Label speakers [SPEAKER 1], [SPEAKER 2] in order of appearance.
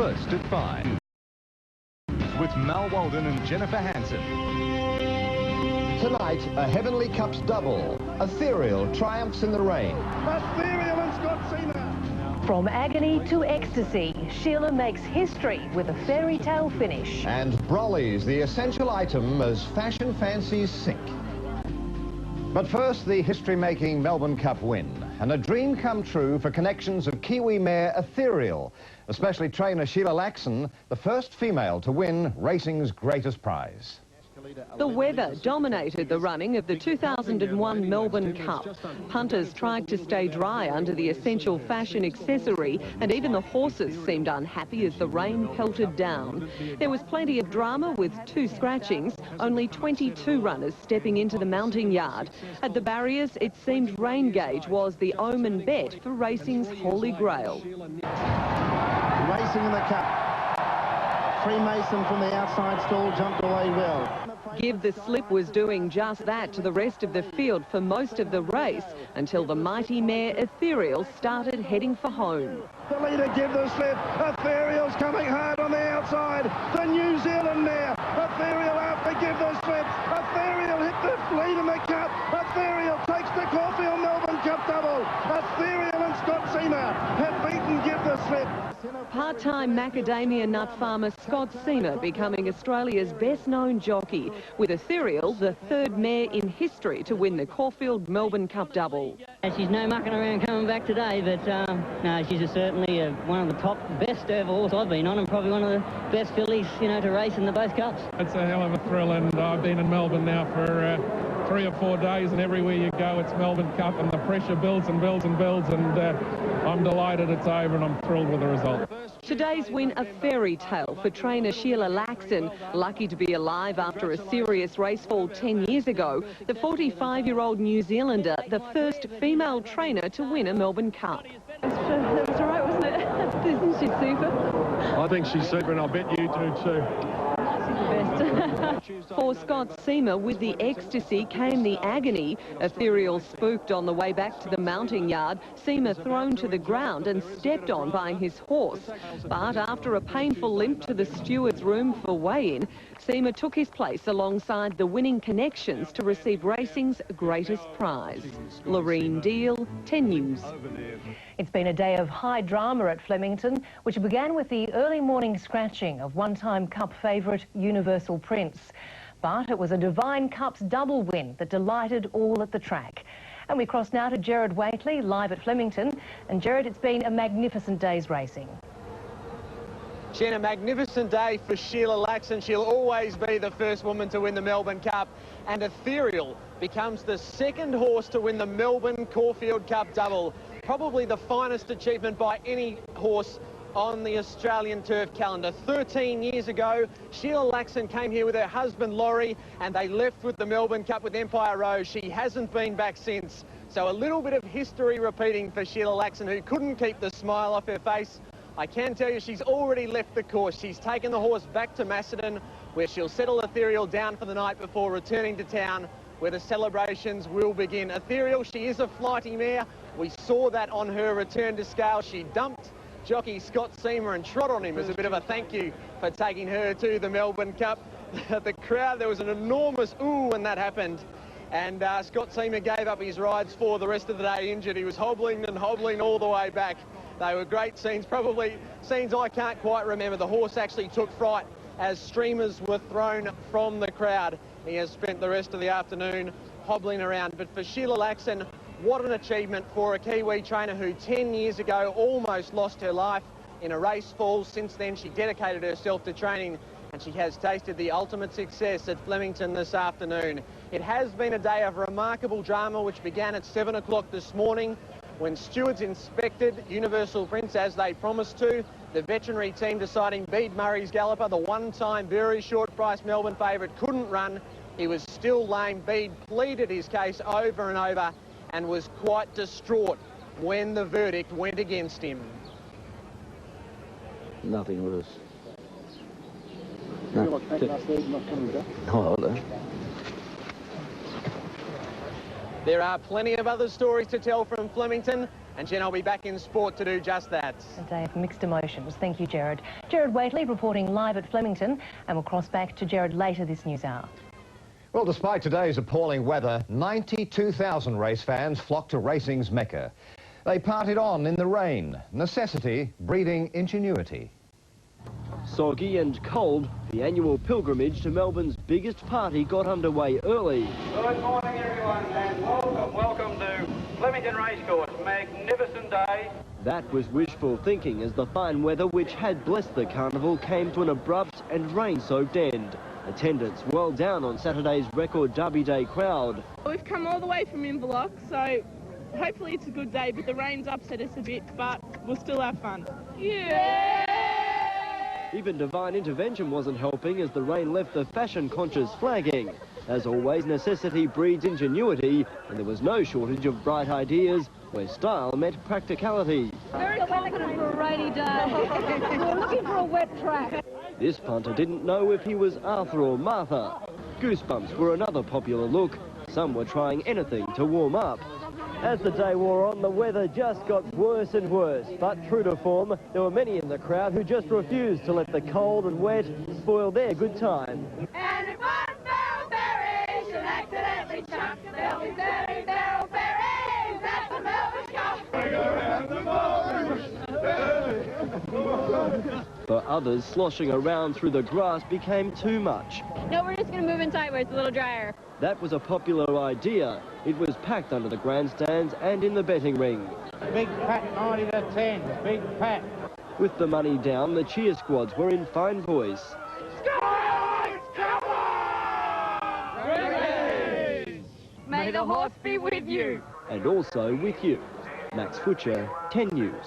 [SPEAKER 1] first at 5. With Mal Walden and Jennifer Hansen.
[SPEAKER 2] Tonight, a Heavenly Cups double. Ethereal triumphs in the rain.
[SPEAKER 3] Ethereal and Scott Seamer.
[SPEAKER 4] From agony to ecstasy, Sheila makes history with a fairy tale finish.
[SPEAKER 2] And Brolly's the essential item as fashion fancies sink. But first, the history-making Melbourne Cup win. And a dream come true for connections of Kiwi mare Ethereal, especially trainer Sheila Laxon, the first female to win racing's greatest prize.
[SPEAKER 5] The weather dominated the running of the 2001 Melbourne Cup. Punters tried to stay dry under the essential fashion accessory, and even the horses seemed unhappy as the rain pelted down. There was plenty of drama with 2 scratchings, only 22 runners stepping into the mounting yard. At the barriers, it seemed rain gauge was the omen bet for racing's holy grail.
[SPEAKER 3] Racing in the Cup. Freemason from the outside stall jumped away well.
[SPEAKER 5] Give the Slip was doing just that to the rest of the field for most of the race until the mighty mare Ethereal started heading for home.
[SPEAKER 3] The leader Give the Slip. Ethereal's coming hard on the outside. The New Zealand mare. Ethereal out to Give the Slip. Ethereal hit the lead in the Cup. Ethereal takes the Caulfield Melbourne Cup double. Ethereal and Scott Seamer have beaten Give the Slip.
[SPEAKER 5] Part-time macadamia nut farmer Scott Seamer becoming Australia's best-known jockey, with Ethereal the 3rd mare in history to win the Caulfield Melbourne Cup double.
[SPEAKER 6] She's no mucking around coming back today, but no, she's certainly one of the top, best ever horse I've been on, and probably one of the best fillies, you know, to race in the both cups.
[SPEAKER 7] It's a hell of a thrill, and I've been in Melbourne now for 3 or 4 days, and everywhere you go it's Melbourne Cup, and the pressure builds and builds and builds, and I'm delighted it's over, and I'm thrilled with the result.
[SPEAKER 5] Today's win a fairy tale for trainer Sheila Laxon. Lucky to be alive after a serious race fall 10 years ago, the 45-year-old New Zealander, the first female trainer to win a Melbourne Cup.
[SPEAKER 8] That was all right, wasn't it? Isn't she super?
[SPEAKER 7] I think she's super, and I bet you do too.
[SPEAKER 5] For Scott Seamer, with the ecstasy came the agony. Ethereal spooked on the way back to the mounting yard, Seamer thrown to the ground and stepped on by his horse. But after a painful limp to the steward's room for weigh-in, Seamer took his place alongside the winning connections to receive racing's greatest prize. Loreen Deal, 10 News.
[SPEAKER 4] It's been a day of high drama at Flemington, which began with the early morning scratching of one-time Cup favourite Universal Prince. But it was a Divine Cups double win that delighted all at the track. And we cross now to Gerard Waitley, live at Flemington. And Gerard, it's been a magnificent day's racing.
[SPEAKER 9] Jen, a magnificent day for Sheila Laxon. She'll always be the first woman to win the Melbourne Cup. And Ethereal becomes the 2nd horse to win the Melbourne Caulfield Cup double. Probably the finest achievement by any horse on the Australian turf calendar. 13 years ago, Sheila Laxon came here with her husband Laurie, and they left with the Melbourne Cup with Empire Rose. She hasn't been back since. So a little bit of history repeating for Sheila Laxon, who couldn't keep the smile off her face. I can tell you she's already left the course. She's taken the horse back to Macedon, where she'll settle Ethereal down for the night before returning to town, where the celebrations will begin. Ethereal, she is a flighty mare. We saw that on her return to scale. She dumped jockey Scott Seamer and trot on him as a bit of a thank you for taking her to the Melbourne Cup. The crowd, there was an enormous ooh when that happened. And Scott Seamer gave up his rides for the rest of the day injured. He was hobbling and hobbling all the way back. They were great scenes, probably scenes I can't quite remember. The horse actually took fright as streamers were thrown from the crowd. He has spent the rest of the afternoon hobbling around. But for Sheila Laxon, what an achievement for a Kiwi trainer who 10 years ago almost lost her life in a race fall. Since then, she dedicated herself to training, and she has tasted the ultimate success at Flemington this afternoon. It has been a day of remarkable drama, which began at 7 o'clock this morning when stewards inspected Universal Prince as they promised to. The veterinary team deciding Bede Murray's galloper, the one-time very short price Melbourne favourite, couldn't run. He was still lame. Bede pleaded his case over and over and was quite distraught when the verdict went against him.
[SPEAKER 10] Nothing worse.
[SPEAKER 3] No. Like that last lead not coming back?
[SPEAKER 10] Oh, no.
[SPEAKER 9] There are plenty of other stories to tell from Flemington. And Jen, I'll be back in sport to do just that.
[SPEAKER 4] A day of mixed emotions. Thank you, Jared. Jared Waitley reporting live at Flemington, and we'll cross back to Jared later this news hour.
[SPEAKER 2] Well, despite today's appalling weather, 92,000 race fans flocked to racing's Mecca. They partied on in the rain, necessity breeding ingenuity.
[SPEAKER 10] Soggy and cold, the annual pilgrimage to Melbourne's biggest party got underway early.
[SPEAKER 11] Good morning, everyone, and welcome to Flemington Racecourse. Magnificent day.
[SPEAKER 10] That was wishful thinking as the fine weather which had blessed the carnival came to an abrupt and rain-soaked end. Attendance well down on Saturday's record Derby Day crowd.
[SPEAKER 8] We've come all the way from Inverloch, so hopefully it's a good day, but the rain's upset us a bit, but we'll still have fun. Yeah!
[SPEAKER 10] Even divine intervention wasn't helping as the rain left the fashion-conscious flagging. As always, necessity breeds ingenuity, and there was no shortage of bright ideas where style met practicality.
[SPEAKER 8] Very confident for a rainy day. We're looking for a wet track.
[SPEAKER 10] This punter didn't know if he was Arthur or Martha. Goosebumps were another popular look. Some were trying anything to warm up. As the day wore on, the weather just got worse and worse. But true to form, there were many in the crowd who just refused to let the cold and wet spoil their good time.
[SPEAKER 12] And if one barrel berry should accidentally chuck, there'll be 30 barrel berries at the Melbourne Cup.
[SPEAKER 10] For others, sloshing around through the grass became too much.
[SPEAKER 8] No, we're just going to move inside where it's a little drier.
[SPEAKER 10] That was a popular idea. It was packed under the grandstands and in the betting ring.
[SPEAKER 11] Big Pat 90 to 10. Big Pat.
[SPEAKER 10] With the money down, the cheer squads were in fine voice.
[SPEAKER 12] Skylights, come on! Ready! May the horse be with you.
[SPEAKER 10] And also with you. Max Futcher, 10 News.